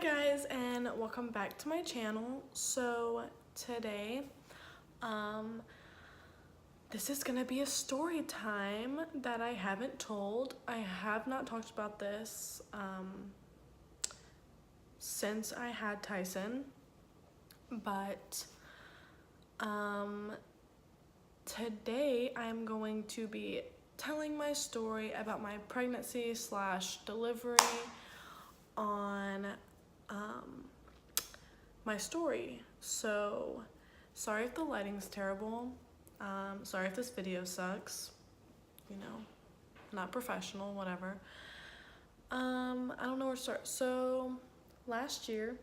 guys, and welcome back to my channel. So today this is gonna be a story time that I haven't told. I have not talked about this since I had Tyson, but today I'm going to be telling my story about my pregnancy / delivery on my story. So sorry if the lighting's terrible, sorry if this video sucks, you know, not professional, whatever. I don't know where to start. So last year,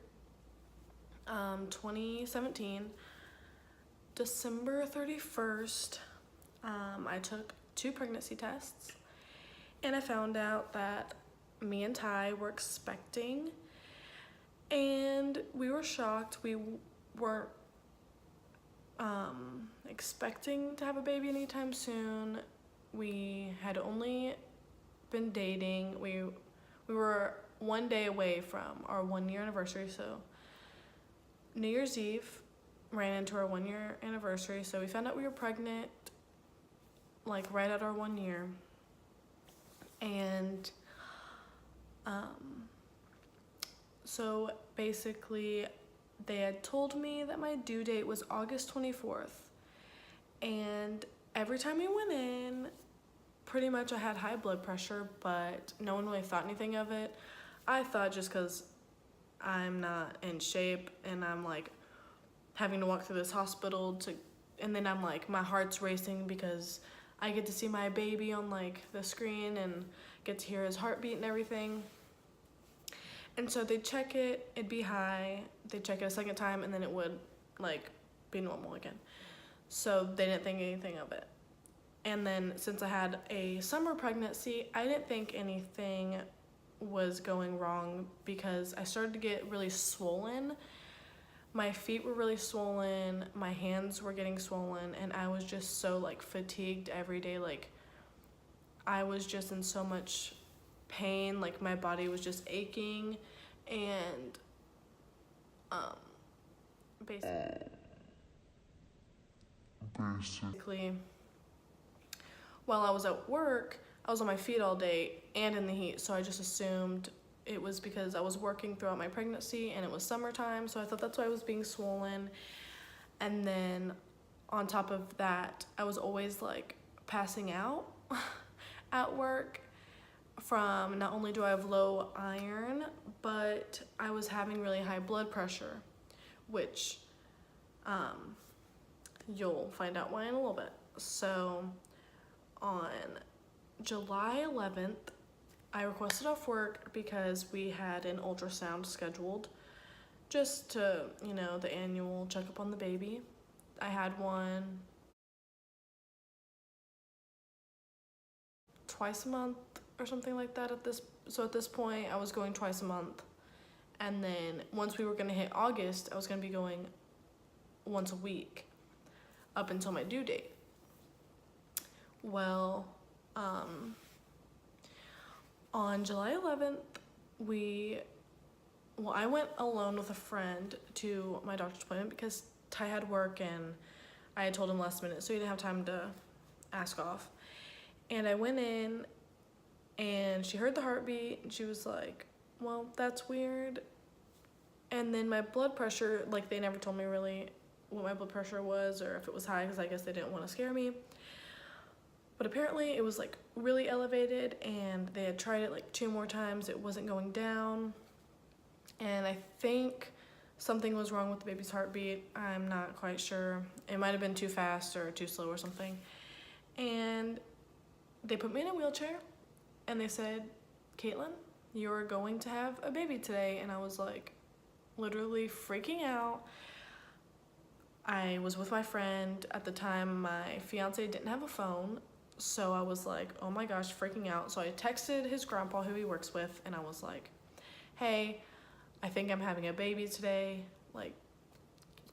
2017, December 31st, I took 2 pregnancy tests, and I found out that me and Ty were expecting, and we were shocked. We weren't expecting to have a baby anytime soon. We had only been dating. We were one day away from our 1-year anniversary, so New Year's Eve ran into our 1-year anniversary, so we found out we were pregnant like right at our 1 year. And so basically they had told me that my due date was August 24th, and every time we went in, pretty much I had high blood pressure, but no one really thought anything of it. I thought just because I'm not in shape and I'm like having to walk through this hospital and then I'm like, my heart's racing because I get to see my baby on like the screen and get to hear his heartbeat and everything. And so they'd check it, it'd be high, they'd check it a second time, and then it would like be normal again. So they didn't think anything of it. And then since I had a summer pregnancy, I didn't think anything was going wrong because I started to get really swollen. My feet were really swollen, my hands were getting swollen, and I was just so like fatigued every day. Like I was just in so much pain, like my body was just aching. And basically while I was at work, I was on my feet all day and in the heat, so I just assumed it was because I was working throughout my pregnancy and it was summertime, so I thought that's why I was being swollen. And then on top of that, I was always like passing out at work from, not only do I have low iron, but I was having really high blood pressure, which you'll find out why in a little bit. So on July 11th, I requested off work because we had an ultrasound scheduled just to, you know, the annual checkup on the baby. I had one twice a month or something like that at this point I was going twice a month, and then once we were going to hit August, I was going to be going once a week up until my due date. Well, on July 11th, I went alone with a friend to my doctor's appointment because Ty had work and I had told him last minute, so he didn't have time to ask off. And I went in and she heard the heartbeat and she was like, well, that's weird. And then my blood pressure, like they never told me really what my blood pressure was or if it was high, because I guess they didn't want to scare me. But apparently it was like really elevated, and they had tried it like 2 more times. It wasn't going down. And I think something was wrong with the baby's heartbeat. I'm not quite sure. It might have been too fast or too slow or something. And they put me in a wheelchair and they said, Caitlin, you're going to have a baby today. And I was like literally freaking out. I was with my friend at the time. My fiance didn't have a phone, so I was like, oh my gosh, freaking out. So I texted his grandpa, who he works with, and I was like, hey, I think I'm having a baby today. Like,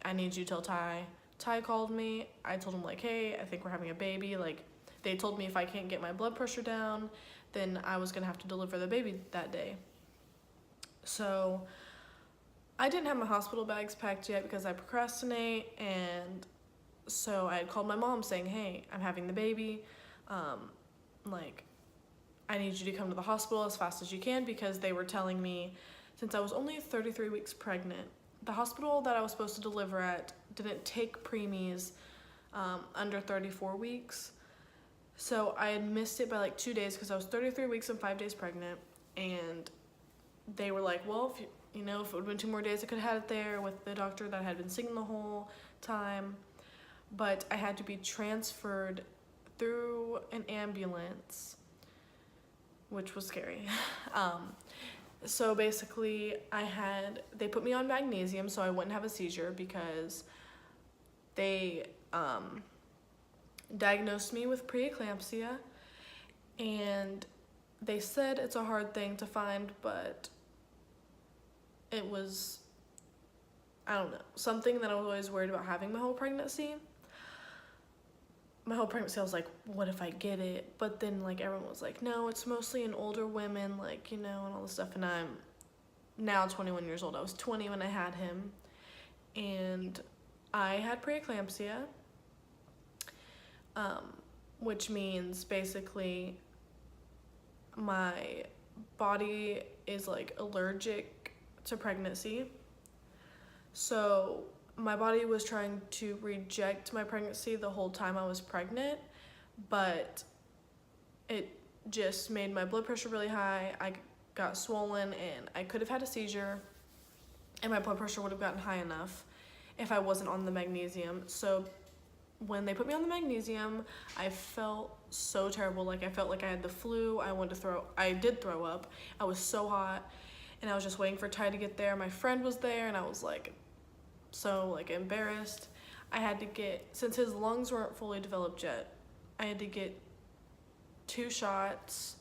I need you to tell Ty. Ty called me. I told him like, hey, I think we're having a baby. Like, they told me if I can't get my blood pressure down, then I was gonna have to deliver the baby that day. So I didn't have my hospital bags packed yet because I procrastinate, and so I had called my mom saying, hey, I'm having the baby. Like, I need you to come to the hospital as fast as you can, because they were telling me, since I was only 33 weeks pregnant, the hospital that I was supposed to deliver at didn't take preemies under 34 weeks. So I had missed it by like 2 days because I was 33 weeks and 5 days pregnant. And they were like, well, if if it would have been 2 more days, I could have had it there with the doctor that had been seeing the whole time. But I had to be transferred through an ambulance, which was scary. So basically they put me on magnesium so I wouldn't have a seizure, because they diagnosed me with preeclampsia, and they said it's a hard thing to find, but it was, I don't know, something that I was always worried about having my whole pregnancy. I was like, what if I get it? But then like everyone was like, no, it's mostly in older women, like, and all this stuff. And I'm now 21 years old. I was 20 when I had him, and I had preeclampsia, which means basically my body is like allergic to pregnancy. So my body was trying to reject my pregnancy the whole time I was pregnant, but it just made my blood pressure really high. I got swollen, and I could have had a seizure, and my blood pressure would have gotten high enough if I wasn't on the magnesium. So when they put me on the magnesium, I felt so terrible. Like, I felt like I had the flu. I did throw up. I was so hot, and I was just waiting for Ty to get there. My friend was there, and I was like so like embarrassed. I had to get, since his lungs weren't fully developed yet, I had to get 2 shots.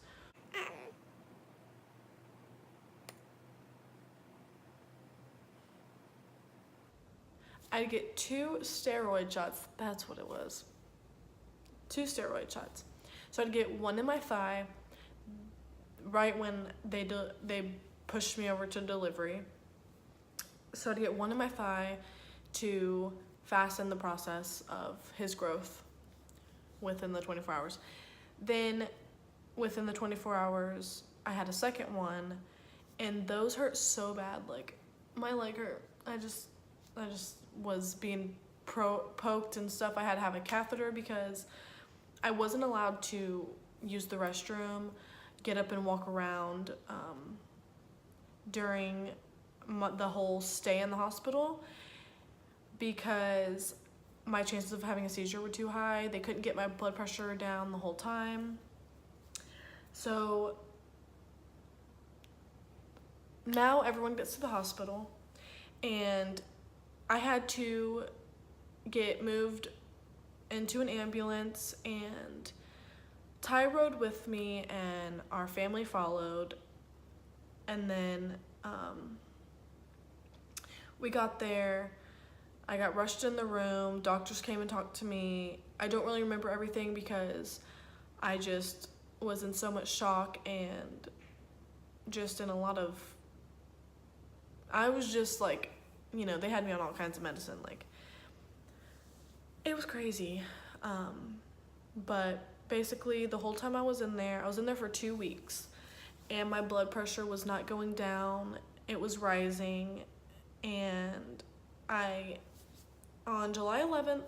I had to get 2 steroid shots. That's what it was. 2 steroid shots. So I'd get one in my thigh right when they pushed me over to delivery. So I'd get one in my thigh to fasten the process of his growth within the 24 hours. Then within the 24 hours, I had a second one, and those hurt so bad. Like, my leg hurt. I just was being poked and stuff. I had to have a catheter because I wasn't allowed to use the restroom, get up and walk around during the whole stay in the hospital, because my chances of having a seizure were too high. They couldn't get my blood pressure down the whole time. So now everyone gets to the hospital, and I had to get moved into an ambulance, and Ty rode with me, and our family followed. And then we got there. I got rushed in the room. Doctors came and talked to me. I don't really remember everything because I just was in so much shock, and just in a lot of, I was just like, they had me on all kinds of medicine. Like, it was crazy. But basically the whole time I was in there for 2 weeks, and my blood pressure was not going down. It was rising. And on July 11th,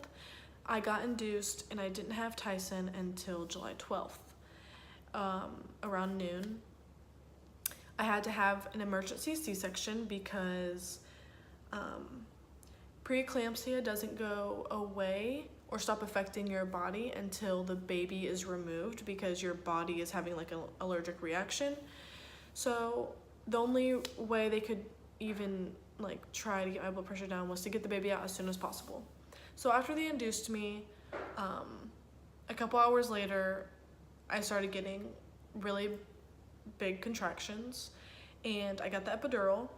I got induced, and I didn't have Tyson until July 12th, around noon. I had to have an emergency C-section because preeclampsia doesn't go away or stop affecting your body until the baby is removed, because your body is having like an allergic reaction. So the only way they could even like try to get my blood pressure down was to get the baby out as soon as possible. So after they induced me, a couple hours later, I started getting really big contractions, and I got the epidural.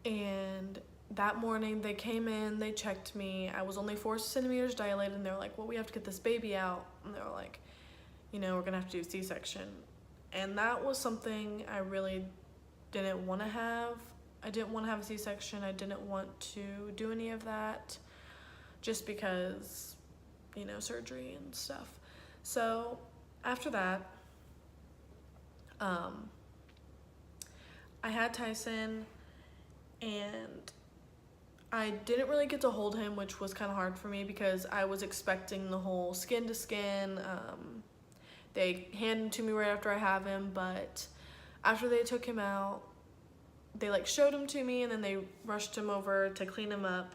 And that morning they came in, they checked me. I was only 4 centimeters dilated, and they were like, well, we have to get this baby out. And they were like, we're gonna have to do C-section. And that was something I really didn't want to have. I didn't want to have a C-section. I didn't want to do any of that just because, you know, surgery and stuff. So after that, I had Tyson, and I didn't really get to hold him, which was kind of hard for me because I was expecting the whole skin to skin. They handed him to me right after I have him, but after they took him out, they like showed him to me, and then they rushed him over to clean him up.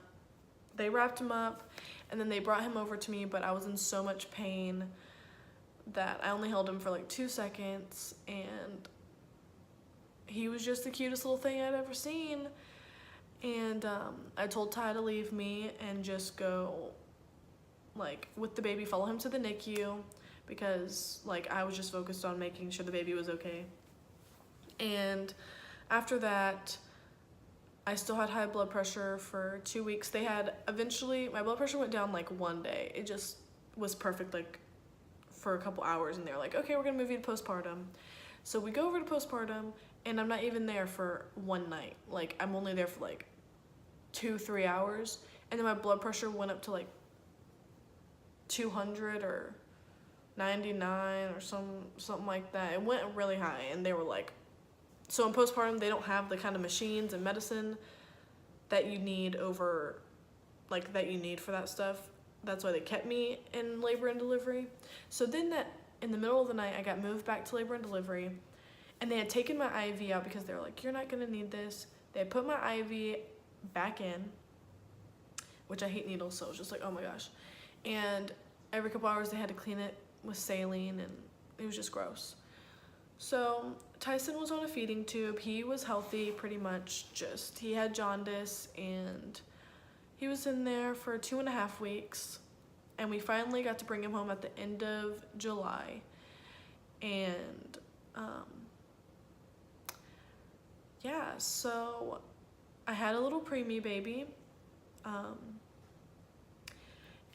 They wrapped him up, and then they brought him over to me, but I was in so much pain that I only held him for like 2 seconds, and he was just the cutest little thing I'd ever seen. And I told Ty to leave me and just go, like, with the baby, follow him to the NICU, because like I was just focused on making sure the baby was okay. And after that, I still had high blood pressure for 2 weeks. They had, eventually, my blood pressure went down like one day. It just was perfect, like, for a couple hours, and they're like, okay, we're gonna move you to postpartum. So we go over to postpartum, and I'm not even there for one night. Like, I'm only there for like 2-3 hours, and then my blood pressure went up to like 200 or 99 or something like that. It went really high, and they were like, so in postpartum, they don't have the kind of machines and medicine that you need over, like, that you need for that stuff. That's why they kept me in labor and delivery. So then in the middle of the night, I got moved back to labor and delivery, and they had taken my IV out because they were like, you're not gonna need this. They had put my IV back in, which I hate needles, so it was just like, oh my gosh. And every couple hours they had to clean it with saline, and it was just gross. So Tyson was on a feeding tube. He was healthy pretty much, just he had jaundice, and he was in there for 2.5 weeks, and we finally got to bring him home at the end of July. And yeah, so I had a little preemie baby,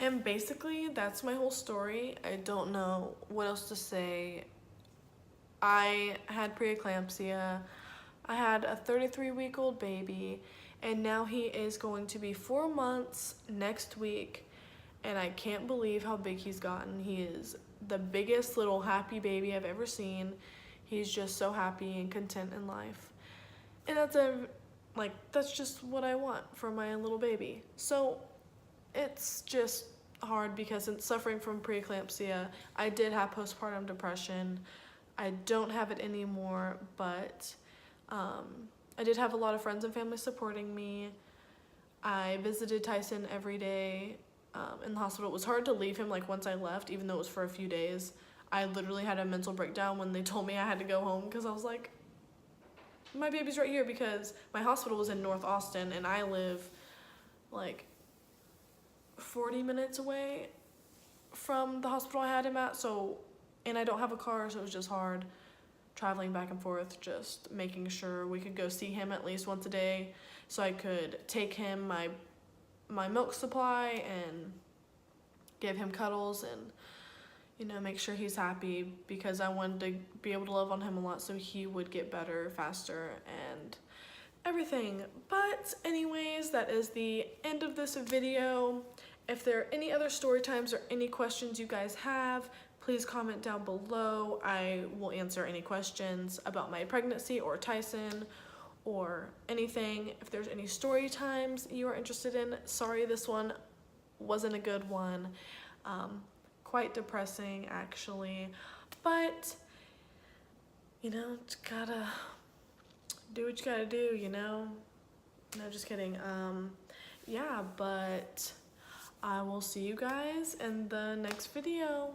and basically that's my whole story. I don't know what else to say. I had preeclampsia. I had a 33-week-old baby, and now he is going to be 4 months next week, and I can't believe how big he's gotten. He is the biggest little happy baby I've ever seen. He's just so happy and content in life, and that's just what I want for my little baby. So it's just hard because since suffering from preeclampsia, I did have postpartum depression. I don't have it anymore, but I did have a lot of friends and family supporting me. I visited Tyson every day in the hospital. It was hard to leave him, like, once I left, even though it was for a few days. I literally had a mental breakdown when they told me I had to go home, because I was like, my baby's right here, because my hospital was in North Austin, and I live like 40 minutes away from the hospital I had him at, and I don't have a car, so it was just hard traveling back and forth, just making sure we could go see him at least once a day, so I could take him my milk supply and give him cuddles and, you know, make sure he's happy, because I wanted to be able to love on him a lot so he would get better faster and everything. But anyways, that is the end of this video. If there are any other story times or any questions you guys have, please comment down below. I will answer any questions about my pregnancy or Tyson or anything. If there's any story times you are interested in, sorry this one wasn't a good one. Quite depressing, actually, but you know, just gotta do what you gotta do, you know. No, just kidding. Yeah, but I will see you guys in the next video.